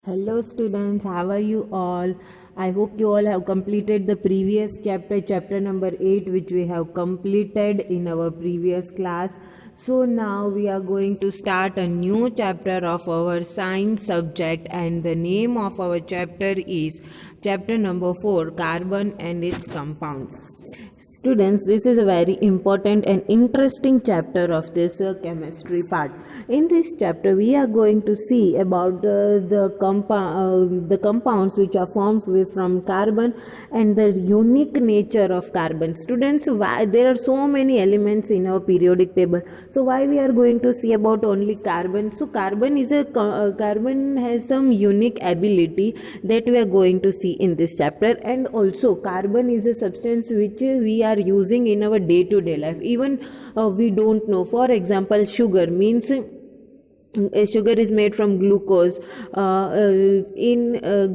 Hello students, how are you all? I hope you all have completed the previous chapter number 8, which we have completed in our previous class. So now we are going to start a new chapter of our science subject, and the name of our chapter is chapter number 4, Carbon and its compounds. Students, this is a very important and interesting chapter of this chemistry part. In this chapter, we are going to see about the compounds which are formed from carbon and the unique nature of carbon. Students, why there are so many elements in our periodic table? So why we are going to see about only carbon? So carbon has some unique ability that we are going to see in this chapter, and also carbon is a substance which we are using in our day to day life. Even we don't know. For example, sugar means sugar is made from glucose.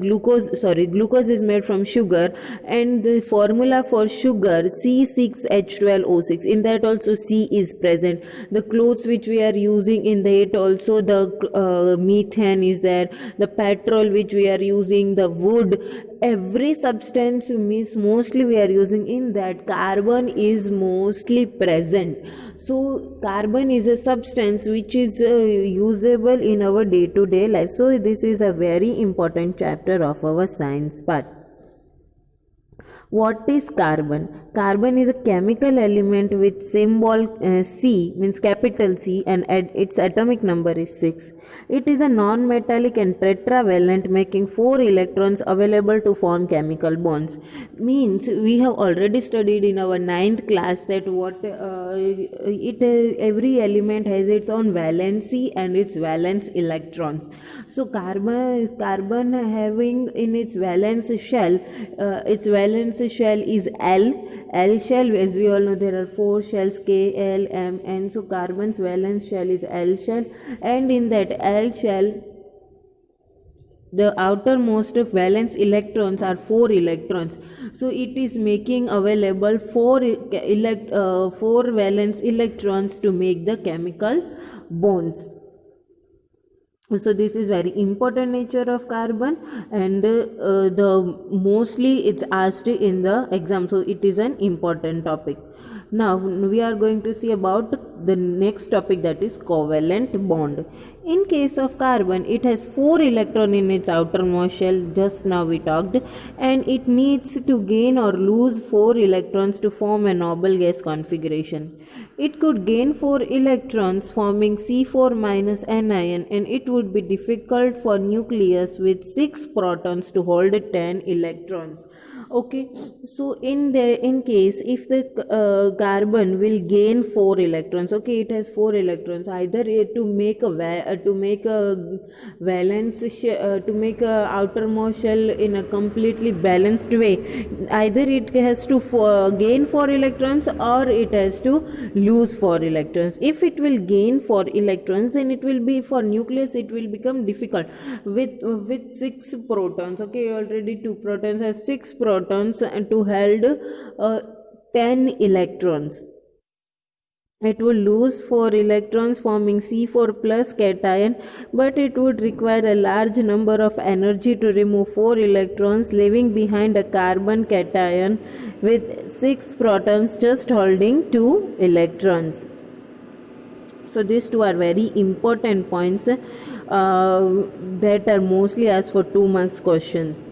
Glucose is made from sugar, and the formula for sugar C6H12O6, in that also C is present. The clothes which we are using, in that also the methane is there, the petrol which we are using, the wood, every substance means mostly we are using, in that carbon is mostly present. So carbon is a substance which is usable in our day to day life. So this is a very important chapter of our science part. What is carbon? Carbon is a chemical element with symbol C, means capital C, and its atomic number is 6. It is a non-metallic and tetravalent, making 4 electrons available to form chemical bonds. Means we have already studied in our 9th class that every element has its own valency and its valence electrons. So carbon having in its valence shell is L shell. As we all know, there are 4 shells, K, L, M, N. So carbon's valence shell is L shell, and in that L shell, the outermost valence electrons are 4 electrons. So it is making available 4 valence electrons to make the chemical bonds. So this is very important nature of carbon, and the mostly it's asked in the exam, so it is an important topic. Now we are going to see about the next topic, that is covalent bond. In case of carbon, it has 4 electrons in its outermost shell, just now we talked, and it needs to gain or lose 4 electrons to form a noble gas configuration. It could gain 4 electrons forming C4 minus anion, and it would be difficult for nucleus with 6 protons to hold 10 electrons. Okay, so in case if the carbon will gain 4 electrons, okay, it has 4 electrons, either to make a outermost shell in a completely balanced way, either it has to gain 4 electrons or it has to lose 4 electrons. If it will gain 4 electrons, then it will be, for nucleus it will become difficult with 6 protons. Okay, already 2 protons has 6 protons and to hold 10 electrons. It will lose 4 electrons forming C4 plus cation, but it would require a large number of energy to remove 4 electrons, leaving behind a carbon cation with 6 protons just holding 2 electrons. So these two are very important points that are mostly asked for 2 marks questions.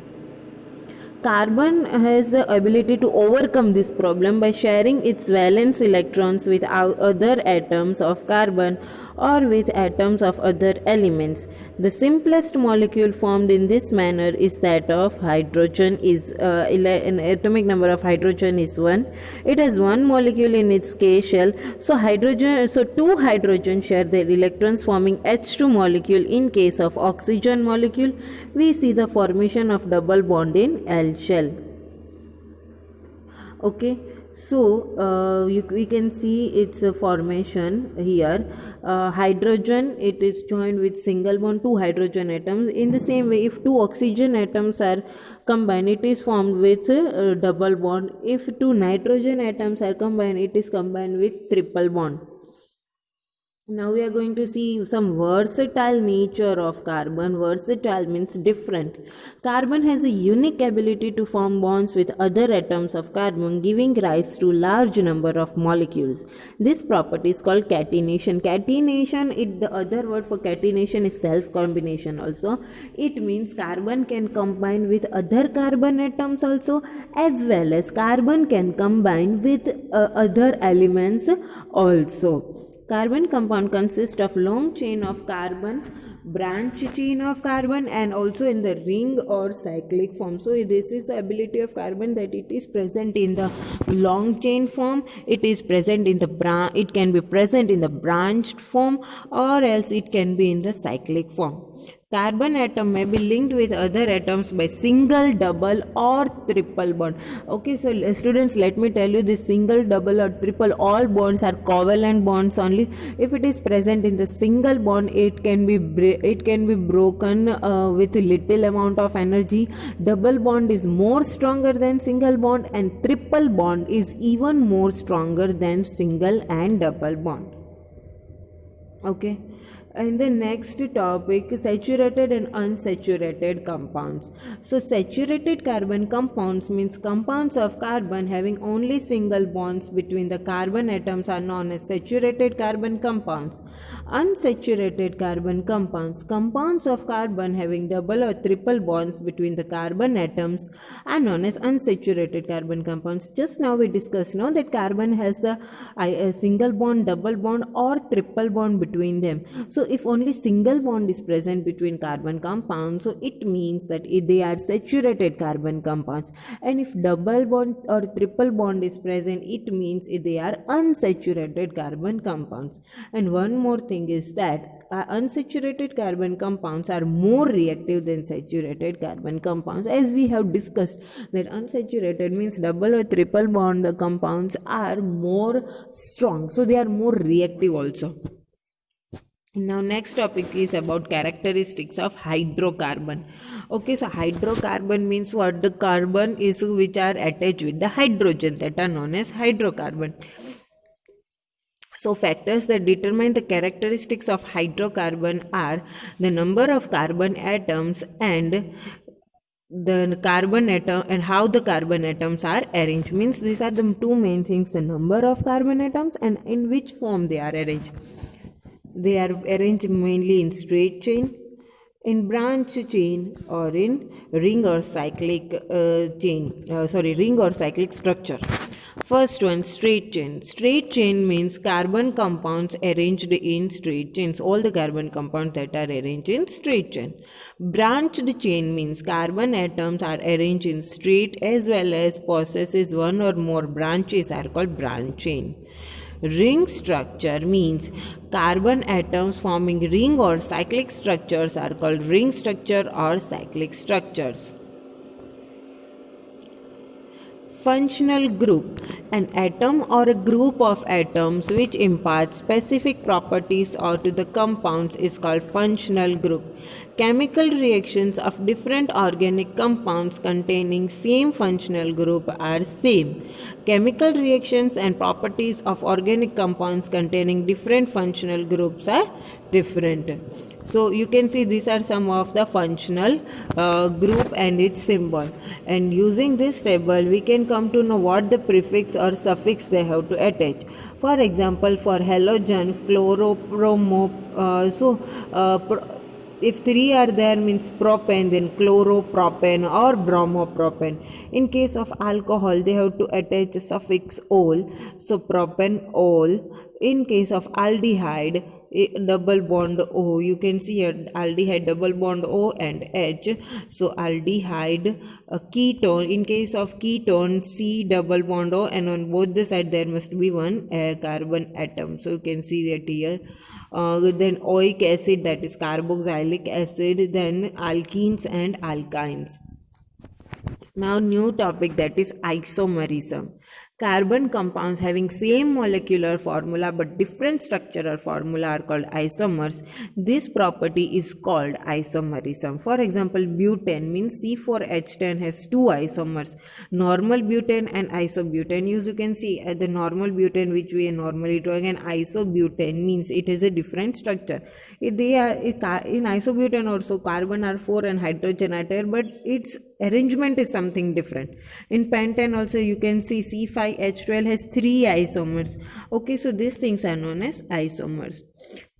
Carbon has the ability to overcome this problem by sharing its valence electrons with other atoms of carbon or with atoms of other elements. The simplest molecule formed in this manner is that of hydrogen. An atomic number of hydrogen is 1. It has 1 molecule in its K shell. So 2 hydrogen share their electrons forming H2 molecule. In case of oxygen molecule, we see the formation of double bond in L shell. Okay, so we can see its formation here. Hydrogen, it is joined with single bond 2 hydrogen atoms. In the same way, if 2 oxygen atoms are combined, it is formed with double bond. If 2 nitrogen atoms are combined, it is combined with triple bond. Now we are going to see some versatile nature of carbon. Versatile means different. Carbon has a unique ability to form bonds with other atoms of carbon, giving rise to large number of molecules. This property is called catenation. Catenation, the other word for catenation is self combination also. It means carbon can combine with other carbon atoms also, as well as carbon can combine with other elements also. Carbon compound consists of long chain of carbon, branch chain of carbon, and also in the ring or cyclic form. So this is the ability of carbon, that it is present in the long chain form, it is present in the it can be present in the branched form, or else it can be in the cyclic form. Carbon atom may be linked with other atoms by single, double or triple bond. Okay, so students, let me tell you, this single, double or triple, all bonds are covalent bonds only. If it is present in the single bond, it can be broken with little amount of energy. Double bond is more stronger than single bond, and triple bond is even more stronger than single and double bond. Okay. And the next topic, saturated and unsaturated compounds. So saturated carbon compounds means compounds of carbon having only single bonds between the carbon atoms are known as saturated carbon compounds. Unsaturated carbon compounds, compounds of carbon having double or triple bonds between the carbon atoms are known as unsaturated carbon compounds. Just now we discussed now that carbon has a single bond, double bond or triple bond between them. So if only single bond is present between carbon compounds, so it means that they are saturated carbon compounds, and if double bond or triple bond is present, it means they are unsaturated carbon compounds. And one more thing is that unsaturated carbon compounds are more reactive than saturated carbon compounds, as we have discussed that unsaturated means double or triple bond compounds are more strong, so they are more reactive also. Now next topic is about characteristics of hydrocarbon. Okay, so hydrocarbon means what? The carbon is which are attached with the hydrogen, that are known as hydrocarbon. So factors that determine the characteristics of hydrocarbon are the number of carbon atoms and the carbon atom and how the carbon atoms are arranged. Means these are the two main things: the number of carbon atoms and in which form they are arranged. They are arranged mainly in straight chain, in branch chain, or in ring or cyclic ring or cyclic structure. First one, straight chain. Straight chain means carbon compounds arranged in straight chains. All the carbon compounds that are arranged in straight chain. Branched chain means carbon atoms are arranged in straight as well as possesses one or more branches are called branch chain. Ring structure means carbon atoms forming ring or cyclic structures are called ring structure or cyclic structures. Functional group, an atom or a group of atoms which impart specific properties or to the compounds is called functional group. Chemical reactions of different organic compounds containing same functional group are same. Chemical reactions and properties of organic compounds containing different functional groups are different. So you can see these are some of the functional group and its symbol, and using this table we can come to know what the prefix or suffix they have to attach. For example, for halogen, chloropromo, if three are there means propane, then chloropropane or bromopropane. In case of alcohol, they have to attach a suffix ol, so propanol. In case of aldehyde, double bond O, you can see here aldehyde double bond O and H, so aldehyde. Ketone, in case of ketone, C double bond O, and on both the side there must be one carbon atom, so you can see that here. Then oic acid, that is carboxylic acid, then alkenes and alkynes. Now new topic, that is isomerism. Carbon compounds having same molecular formula but different structural formula are called isomers. This property is called isomerism. For example, butane means C4H10 has two isomers, normal butane and isobutane. As you can see, the normal butane which we are normally drawing, and isobutane means it has a different structure. They are in isobutane also carbon are 4 and hydrogen are 10, but its arrangement is something different. In pentane also you can see C5H12 has 3 isomers. Okay, so these things are known as isomers.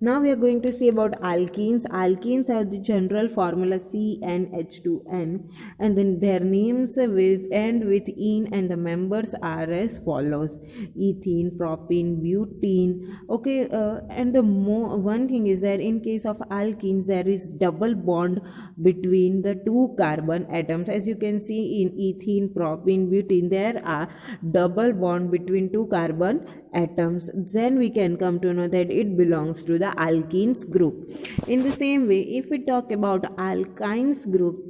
Now we are going to see about alkenes. Alkenes have the general formula CnH2n, and then their names end with "ene" and the members are as follows: ethene, propene, butene. Okay, and the one thing is that in case of alkenes there is double bond between the two carbon atoms. As you can see in ethene, propene, butene, there are double bond between two carbon atoms. Then we can come to know that it belongs to the alkenes group. In the same way, if we talk about alkynes group,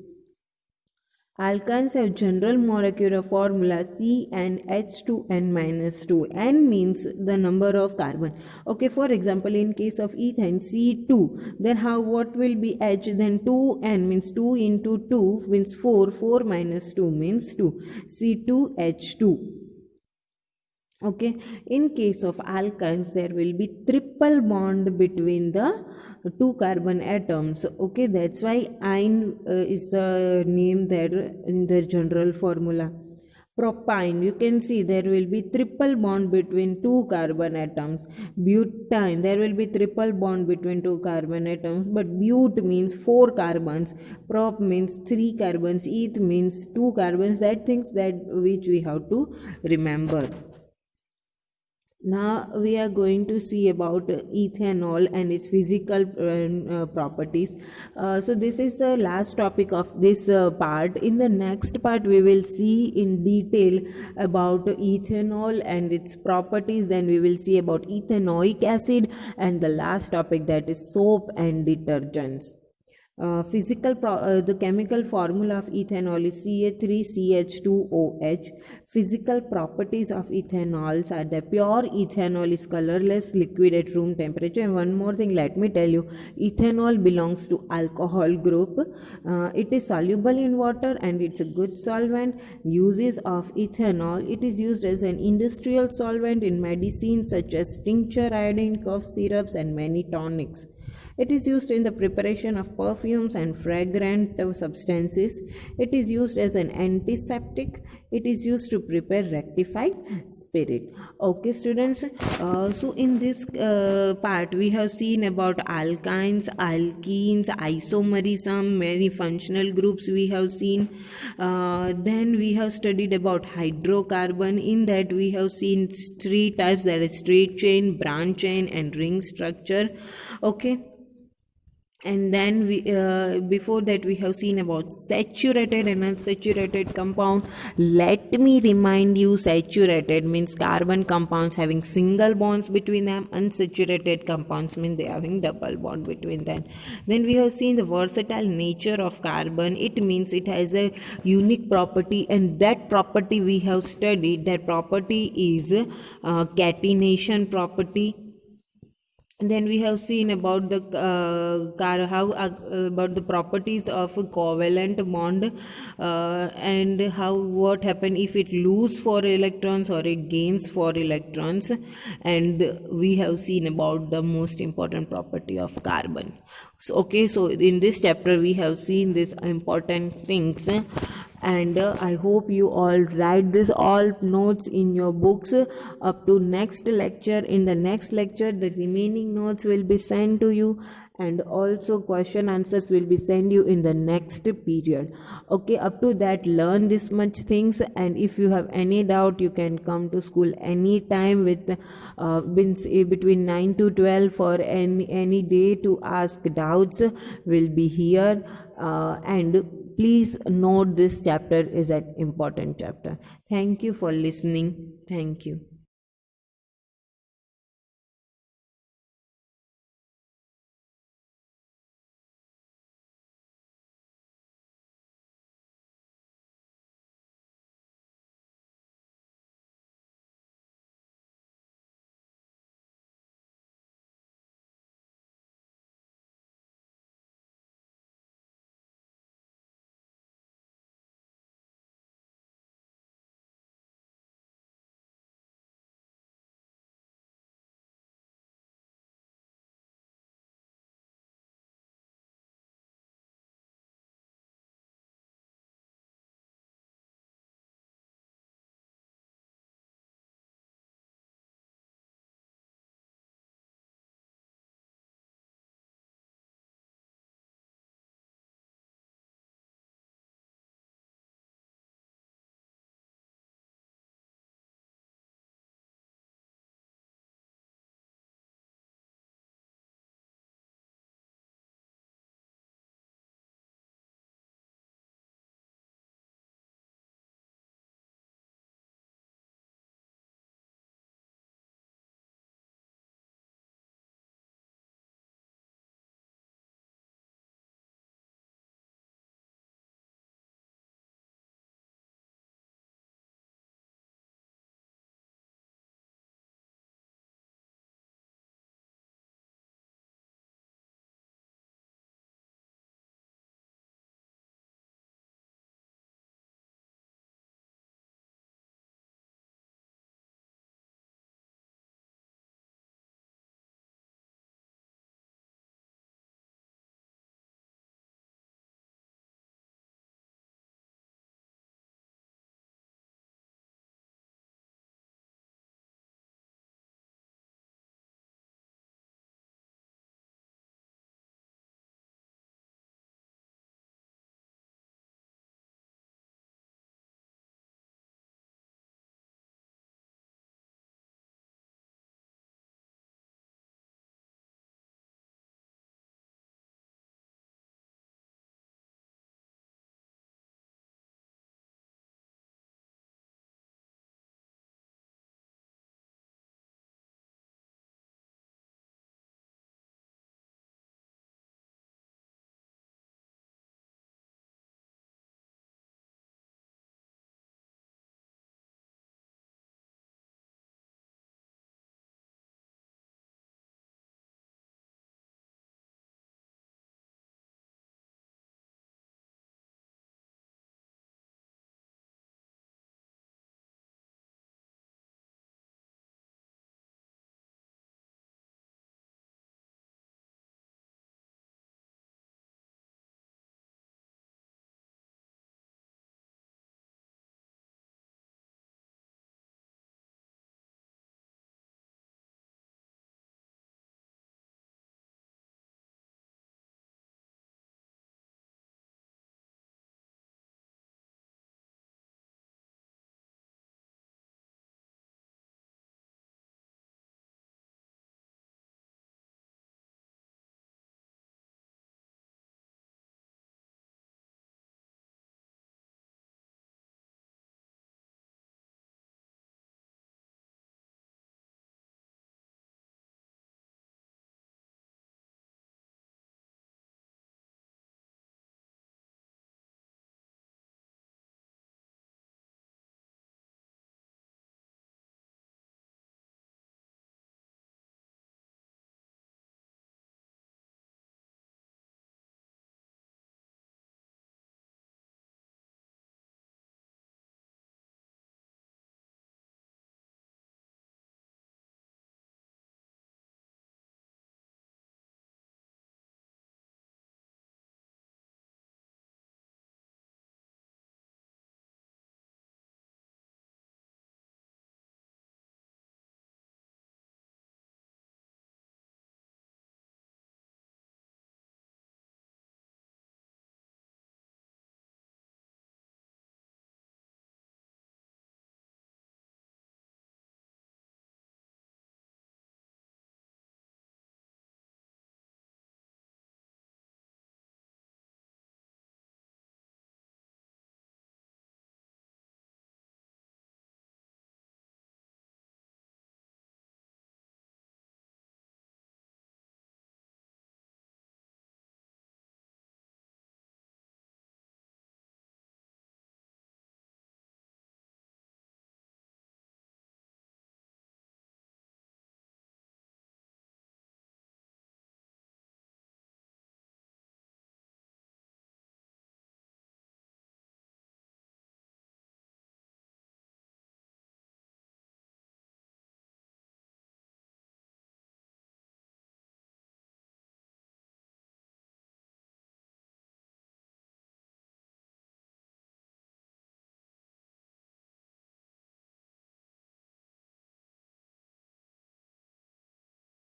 alkynes have general molecular formula CnH2n-2. N means the number of carbon. Okay, for example, in case of ethane, C2, then what will be H? Then 2n means 2 into 2 means 4, 4 minus 2 means 2, C2H2. Okay, in case of alkynes there will be triple bond between the two carbon atoms. Okay, that's why ine is the name there in the general formula. Propyne, you can see there will be triple bond between two carbon atoms. Butane, there will be triple bond between two carbon atoms, but but means 4 carbons, prop means 3 carbons, eth means 2 carbons. That things that which we have to remember. Now we are going to see about ethanol and its physical properties. So this is the last topic of this part. In the next part we will see in detail about ethanol and its properties. Then we will see about ethanoic acid, and the last topic, that is soap and detergents. The chemical formula of ethanol is Ca3CH2OH. Physical properties of ethanols are that pure ethanol is colorless liquid at room temperature. And one more thing, let me tell you, ethanol belongs to alcohol group. It is soluble in water and it's a good solvent. Uses of ethanol: it is used as an industrial solvent in medicines such as tincture, iodine, cough syrups, and many tonics. It is used in the preparation of perfumes and fragrant substances. It is used as an antiseptic. It is used to prepare rectified spirit. Okay, students. So in this part, we have seen about alkynes, alkenes, isomerism, many functional groups we have seen. Then we have studied about hydrocarbon. In that, we have seen 3 types, that is straight chain, branch chain, and ring structure. Okay. And then we before that we have seen about saturated and unsaturated compound. Let me remind you, saturated means carbon compounds having single bonds between them. Unsaturated compounds mean they are having double bond between them. Then we have seen the versatile nature of carbon. It means it has a unique property, and that property we have studied. That property is catenation property. Then we have seen about the about the properties of a covalent bond, and what happen if it lose 4 electrons or it gains 4 electrons. And we have seen about the most important property of carbon. So okay, so in this chapter we have seen these important things. And I hope you all write this all notes in your books up to next lecture. In the next lecture the remaining notes will be sent to you, and also question answers will be sent you in the next period. Okay, up to that learn this much things, and if you have any doubt you can come to school anytime with between 9 to 12 for any day to ask doubts. Will be here, and please note this chapter is an important chapter. Thank you for listening. Thank you.